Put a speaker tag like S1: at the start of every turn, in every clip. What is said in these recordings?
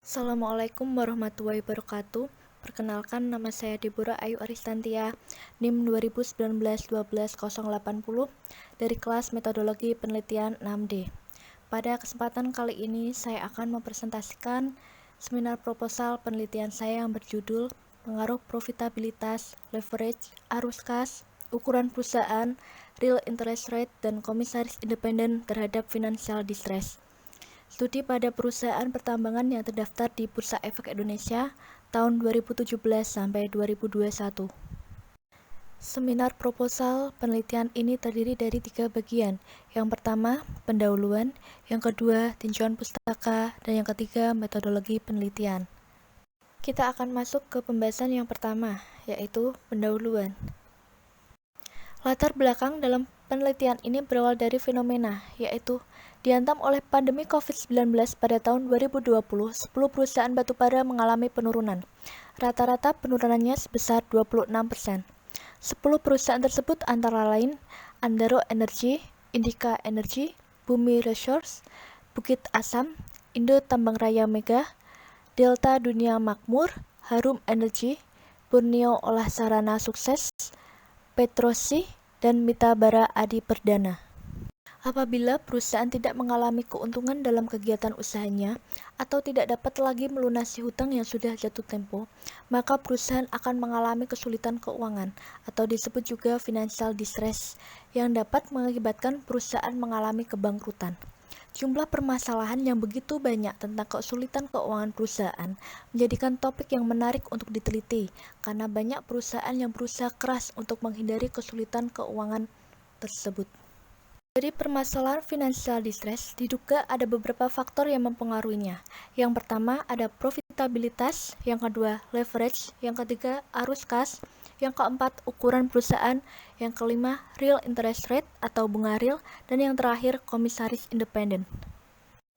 S1: Assalamualaikum warahmatullahi wabarakatuh. Perkenalkan, nama saya Deborah Ayu Aristantia, NIM 2019-12-080 dari kelas Metodologi Penelitian 6D. Pada kesempatan kali ini, saya akan mempresentasikan seminar proposal penelitian saya yang berjudul Pengaruh Profitabilitas, Leverage, Arus Kas, Ukuran Perusahaan, Real Interest Rate, dan Komisaris Independen terhadap Financial Distress. Studi pada perusahaan pertambangan yang terdaftar di Bursa Efek Indonesia tahun 2017 sampai 2021. Seminar proposal penelitian ini terdiri dari 3 bagian. Yang pertama, pendahuluan, yang kedua, tinjauan pustaka, dan yang ketiga, metodologi penelitian. Kita akan masuk ke pembahasan yang pertama, yaitu pendahuluan. Latar belakang dalam penelitian ini berawal dari fenomena, yaitu dihantam oleh pandemi COVID-19 pada tahun 2020, 10 perusahaan batubara mengalami penurunan. Rata-rata penurunannya sebesar 26%. 10 perusahaan tersebut antara lain Andaro Energy, Indika Energy, Bumi Resource, Bukit Asam, Indo Tambang Raya Mega, Delta Dunia Makmur, Harum Energy, Borneo Olah Sarana Sukses, Petrosi, dan Mita Bara Adi Perdana. Apabila perusahaan tidak mengalami keuntungan dalam kegiatan usahanya atau tidak dapat lagi melunasi hutang yang sudah jatuh tempo, maka perusahaan akan mengalami kesulitan keuangan atau disebut juga financial distress yang dapat mengakibatkan perusahaan mengalami kebangkrutan. Jumlah permasalahan yang begitu banyak tentang kesulitan keuangan perusahaan menjadikan topik yang menarik untuk diteliti karena banyak perusahaan yang berusaha keras untuk menghindari kesulitan keuangan tersebut. Dari permasalahan financial distress diduga ada beberapa faktor yang mempengaruhinya. Yang pertama ada profitabilitas, yang kedua leverage, yang ketiga arus kas, yang keempat ukuran perusahaan, yang kelima real interest rate atau bunga real, dan yang terakhir komisaris independen.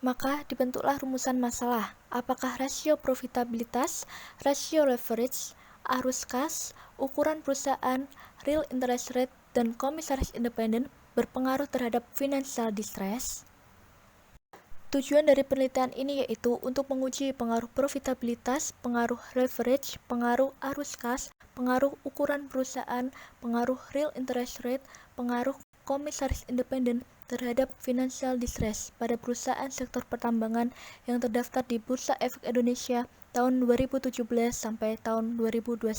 S1: Maka dibentuklah rumusan masalah, apakah rasio profitabilitas, rasio leverage, arus kas, ukuran perusahaan, real interest rate, dan komisaris independen berpengaruh terhadap financial distress. Tujuan dari penelitian ini yaitu untuk menguji pengaruh profitabilitas, pengaruh leverage, pengaruh arus kas, pengaruh ukuran perusahaan, pengaruh real interest rate, pengaruh komisaris independen terhadap financial distress pada perusahaan sektor pertambangan yang terdaftar di Bursa Efek Indonesia tahun 2017 sampai tahun 2021.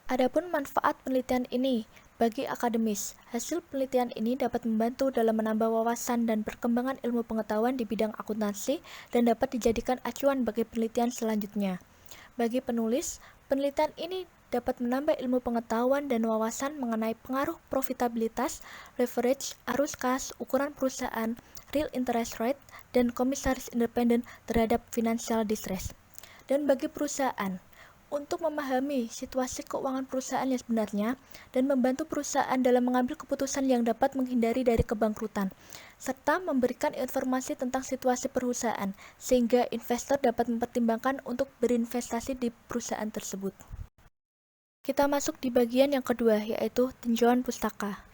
S1: Adapun manfaat penelitian ini bagi akademis, hasil penelitian ini dapat membantu dalam menambah wawasan dan perkembangan ilmu pengetahuan di bidang akuntansi dan dapat dijadikan acuan bagi penelitian selanjutnya. Bagi penulis, penelitian ini dapat menambah ilmu pengetahuan dan wawasan mengenai pengaruh profitabilitas, leverage, arus kas, ukuran perusahaan, real interest rate, dan komisaris independen terhadap financial distress. Dan bagi perusahaan, untuk memahami situasi keuangan perusahaan yang sebenarnya dan membantu perusahaan dalam mengambil keputusan yang dapat menghindari dari kebangkrutan, serta memberikan informasi tentang situasi perusahaan sehingga investor dapat mempertimbangkan untuk berinvestasi di perusahaan tersebut. Kita masuk di bagian yang kedua, yaitu tinjauan pustaka.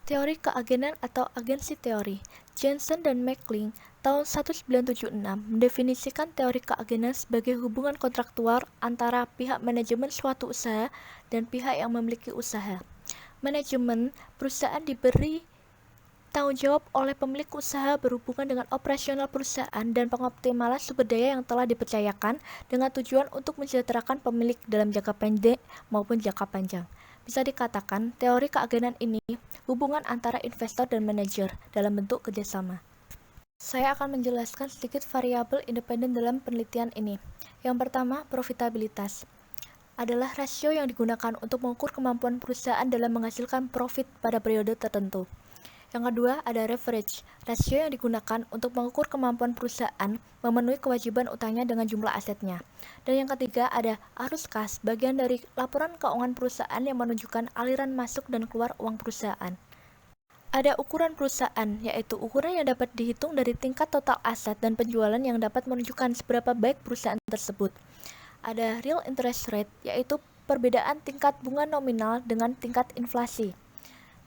S1: Teori keagenan atau agensi teori. Jensen dan McLean tahun 1976 mendefinisikan teori keagenan sebagai hubungan kontraktual antara pihak manajemen suatu usaha dan pihak yang memiliki usaha. Manajemen perusahaan diberi tanggung jawab oleh pemilik usaha berhubungan dengan operasional perusahaan dan pengoptimalan sumber daya yang telah dipercayakan dengan tujuan untuk mensejahterakan pemilik dalam jangka pendek maupun jangka panjang. Bisa dikatakan, teori keagenan ini hubungan antara investor dan manajer dalam bentuk kerjasama. Saya akan menjelaskan sedikit variabel independen dalam penelitian ini. Yang pertama, profitabilitas adalah rasio yang digunakan untuk mengukur kemampuan perusahaan dalam menghasilkan profit pada periode tertentu. Yang kedua, ada leverage, rasio yang digunakan untuk mengukur kemampuan perusahaan memenuhi kewajiban utangnya dengan jumlah asetnya. Dan yang ketiga, ada arus kas, bagian dari laporan keuangan perusahaan yang menunjukkan aliran masuk dan keluar uang perusahaan. Ada ukuran perusahaan, yaitu ukuran yang dapat dihitung dari tingkat total aset dan penjualan yang dapat menunjukkan seberapa baik perusahaan tersebut. Ada real interest rate, yaitu perbedaan tingkat bunga nominal dengan tingkat inflasi.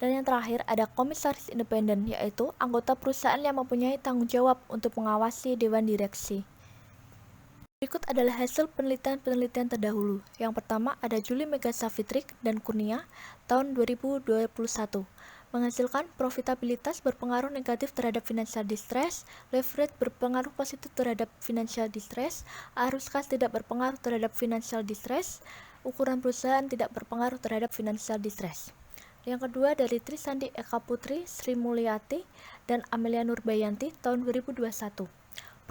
S1: Dan yang terakhir ada komisaris independen, yaitu anggota perusahaan yang mempunyai tanggung jawab untuk mengawasi dewan direksi. Berikut adalah hasil penelitian-penelitian terdahulu. Yang pertama ada Julie Megasavitrik dan Kurnia tahun 2021. Menghasilkan profitabilitas berpengaruh negatif terhadap financial distress, leverage berpengaruh positif terhadap financial distress, arus kas tidak berpengaruh terhadap financial distress, ukuran perusahaan tidak berpengaruh terhadap financial distress. Yang kedua dari Trisandi Eka Putri, Sri Mulyati, dan Amelia Nurbayanti tahun 2021.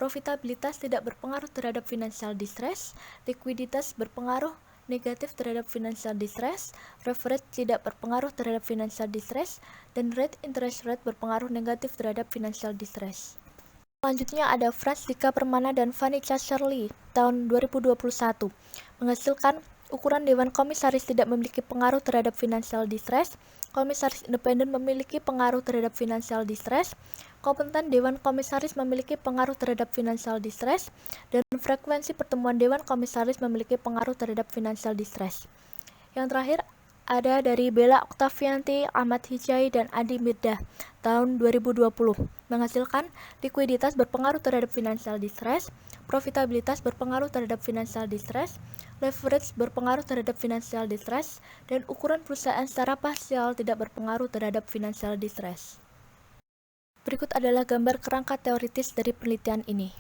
S1: Profitabilitas tidak berpengaruh terhadap financial distress, likuiditas berpengaruh negatif terhadap financial distress, leverage tidak berpengaruh terhadap financial distress, dan rate interest rate berpengaruh negatif terhadap financial distress. Selanjutnya ada Frans Dika Permana dan Vanica Shirley tahun 2021 menghasilkan ukuran Dewan Komisaris tidak memiliki pengaruh terhadap financial distress, Komisaris independen memiliki pengaruh terhadap financial distress, kompeten Dewan Komisaris memiliki pengaruh terhadap financial distress, dan frekuensi pertemuan Dewan Komisaris memiliki pengaruh terhadap financial distress. Yang terakhir ada dari Bella Oktavianti, Ahmad Hijai, dan Adi Mirda tahun 2020 menghasilkan likuiditas berpengaruh terhadap financial distress, profitabilitas berpengaruh terhadap financial distress, leverage berpengaruh terhadap financial distress, dan ukuran perusahaan secara parsial tidak berpengaruh terhadap financial distress. Berikut adalah gambar kerangka teoritis dari penelitian ini.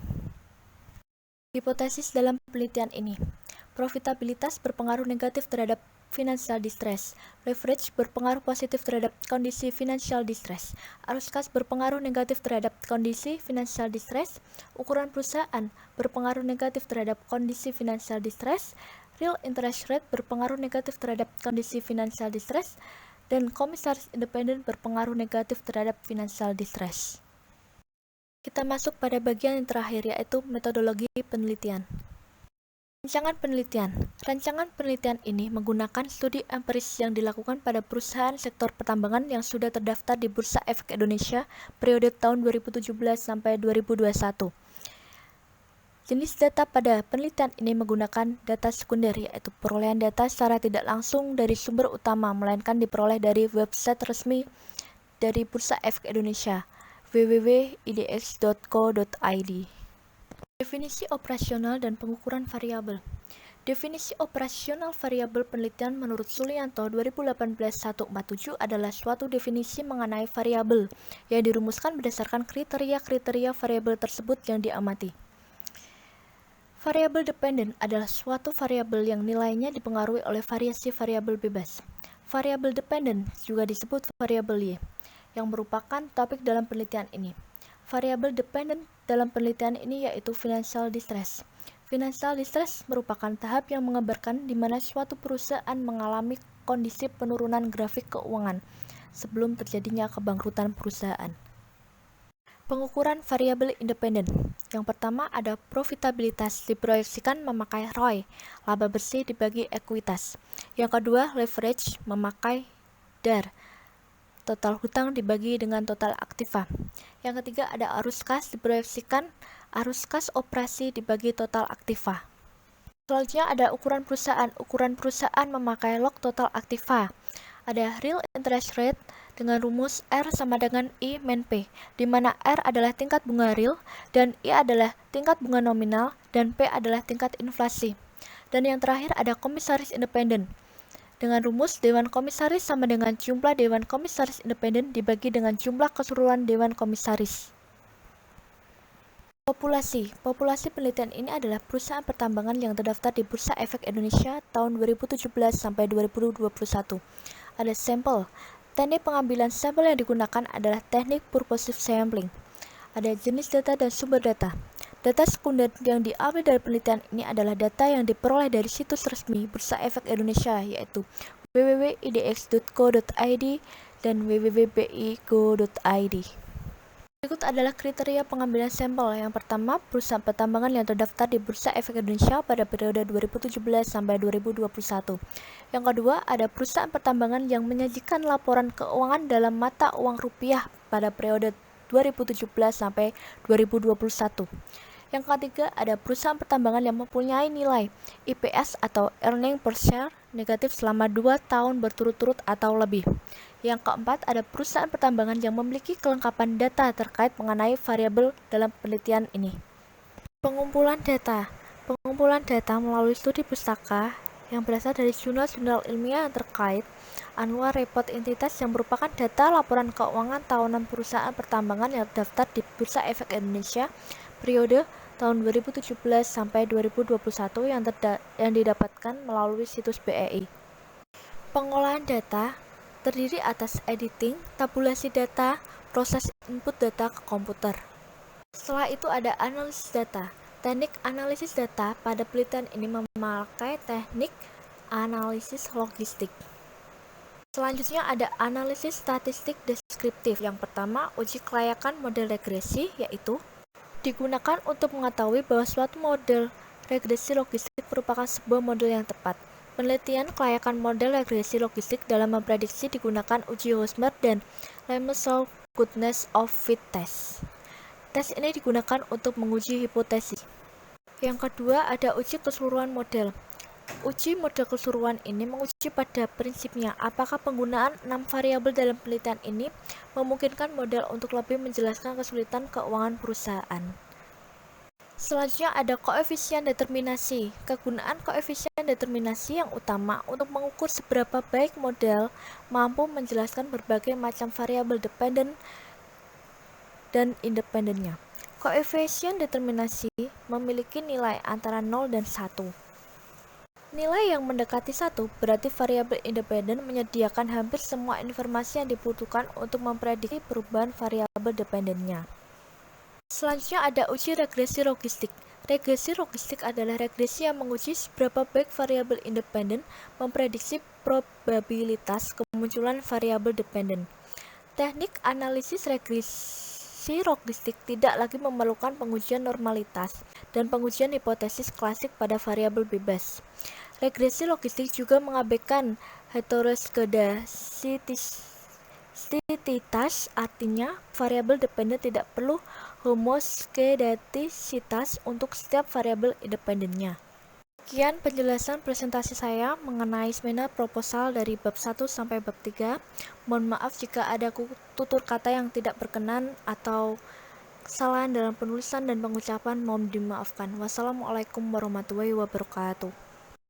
S1: Hipotesis dalam penelitian ini. Profitabilitas berpengaruh negatif terhadap financial distress, leverage berpengaruh positif terhadap kondisi financial distress, arus kas berpengaruh negatif terhadap kondisi financial distress, ukuran perusahaan berpengaruh negatif terhadap kondisi financial distress, real interest rate berpengaruh negatif terhadap kondisi financial distress, dan komisaris independen berpengaruh negatif terhadap financial distress. Kita masuk pada bagian yang terakhir, yaitu metodologi penelitian. Rancangan penelitian. Rancangan penelitian ini menggunakan studi empiris yang dilakukan pada perusahaan sektor pertambangan yang sudah terdaftar di Bursa Efek Indonesia periode tahun 2017 sampai 2021. Jenis data pada penelitian ini menggunakan data sekunder, yaitu perolehan data secara tidak langsung dari sumber utama, melainkan diperoleh dari website resmi dari Bursa Efek Indonesia, www.idx.co.id. Definisi operasional dan pengukuran variabel. Definisi operasional variabel penelitian menurut Sulianto 2018-147 adalah suatu definisi mengenai variabel yang dirumuskan berdasarkan kriteria-kriteria variabel tersebut yang diamati. Variabel dependen adalah suatu variabel yang nilainya dipengaruhi oleh variasi variabel bebas. Variabel dependen juga disebut variabel Y, yang merupakan topik dalam penelitian ini. Variabel dependen dalam penelitian ini yaitu financial distress. Financial distress merupakan tahap yang mengabarkan di mana suatu perusahaan mengalami kondisi penurunan grafik keuangan sebelum terjadinya kebangkrutan perusahaan. Pengukuran variabel independen. Yang pertama ada profitabilitas, diproyeksikan memakai ROI, laba bersih dibagi ekuitas. Yang kedua leverage, memakai DAR, total hutang dibagi dengan total aktiva. Yang ketiga ada arus kas, diproyeksikan arus kas operasi dibagi total aktiva. Selanjutnya ada ukuran perusahaan. Ukuran perusahaan memakai log total aktiva. Ada real interest rate dengan rumus R sama dengan I min P, di mana R adalah tingkat bunga real dan I adalah tingkat bunga nominal dan P adalah tingkat inflasi. Dan yang terakhir ada komisaris independen. Dengan rumus Dewan Komisaris sama dengan jumlah Dewan Komisaris Independen dibagi dengan jumlah keseluruhan Dewan Komisaris. Populasi. Populasi penelitian ini adalah perusahaan pertambangan yang terdaftar di Bursa Efek Indonesia tahun 2017 sampai 2021. Ada sampel. Teknik pengambilan sampel yang digunakan adalah teknik purposive sampling. Ada jenis data dan sumber data. Data sekunder yang diambil dari penelitian ini adalah data yang diperoleh dari situs resmi Bursa Efek Indonesia, yaitu www.idx.co.id dan www.bi.go.id. Berikut adalah kriteria pengambilan sampel. Yang pertama, perusahaan pertambangan yang terdaftar di Bursa Efek Indonesia pada periode 2017 sampai 2021. Yang kedua, ada perusahaan pertambangan yang menyajikan laporan keuangan dalam mata uang rupiah pada periode 2017 sampai 2021. Yang ketiga, ada perusahaan pertambangan yang mempunyai nilai EPS atau earning per share negatif selama 2 tahun berturut-turut atau lebih. Yang keempat, ada perusahaan pertambangan yang memiliki kelengkapan data terkait mengenai variabel dalam penelitian ini. Pengumpulan data. Pengumpulan data melalui studi pustaka yang berasal dari jurnal-jurnal ilmiah yang terkait, annual report entitas yang merupakan data laporan keuangan tahunan perusahaan pertambangan yang terdaftar di Bursa Efek Indonesia periode tahun 2017 sampai 2021 yang didapatkan melalui situs BEI. Pengolahan data terdiri atas editing, tabulasi data, proses input data ke komputer. Setelah itu ada analisis data. Teknik analisis data pada penelitian ini memakai teknik analisis logistik. Selanjutnya ada analisis statistik deskriptif. Yang pertama, uji kelayakan model regresi, yaitu digunakan untuk mengetahui bahwa suatu model regresi logistik merupakan sebuah model yang tepat. Penelitian kelayakan model regresi logistik dalam memprediksi digunakan uji Hosmer dan Lemesow Goodness of Fit test. Tes ini digunakan untuk menguji hipotesis. Yang kedua ada uji keseluruhan model. Uji model keseluruhan ini menguji pada prinsipnya apakah penggunaan 6 variabel dalam penelitian ini memungkinkan model untuk lebih menjelaskan kesulitan keuangan perusahaan. Selanjutnya ada koefisien determinasi. Kegunaan koefisien determinasi yang utama untuk mengukur seberapa baik model mampu menjelaskan berbagai macam variabel dependen dan independennya. Koefisien determinasi memiliki nilai antara 0 dan 1. Nilai yang mendekati 1 berarti variabel independen menyediakan hampir semua informasi yang dibutuhkan untuk memprediksi perubahan variabel dependennya. Selanjutnya ada uji regresi logistik. Regresi logistik adalah regresi yang menguji seberapa baik variabel independen memprediksi probabilitas kemunculan variabel dependen. Teknik analisis regresi logistik tidak lagi memerlukan pengujian normalitas dan pengujian hipotesis klasik pada variabel bebas. Regresi logistik juga mengabaikan heteroskedasititas, artinya variabel dependen tidak perlu homoskedastisitas untuk setiap variabel independennya. Sekian penjelasan presentasi saya mengenai seminar proposal dari bab 1 sampai bab 3. Mohon maaf jika ada tutur kata yang tidak berkenan atau kesalahan dalam penulisan dan pengucapan, mohon dimaafkan. Wassalamualaikum warahmatullahi wabarakatuh.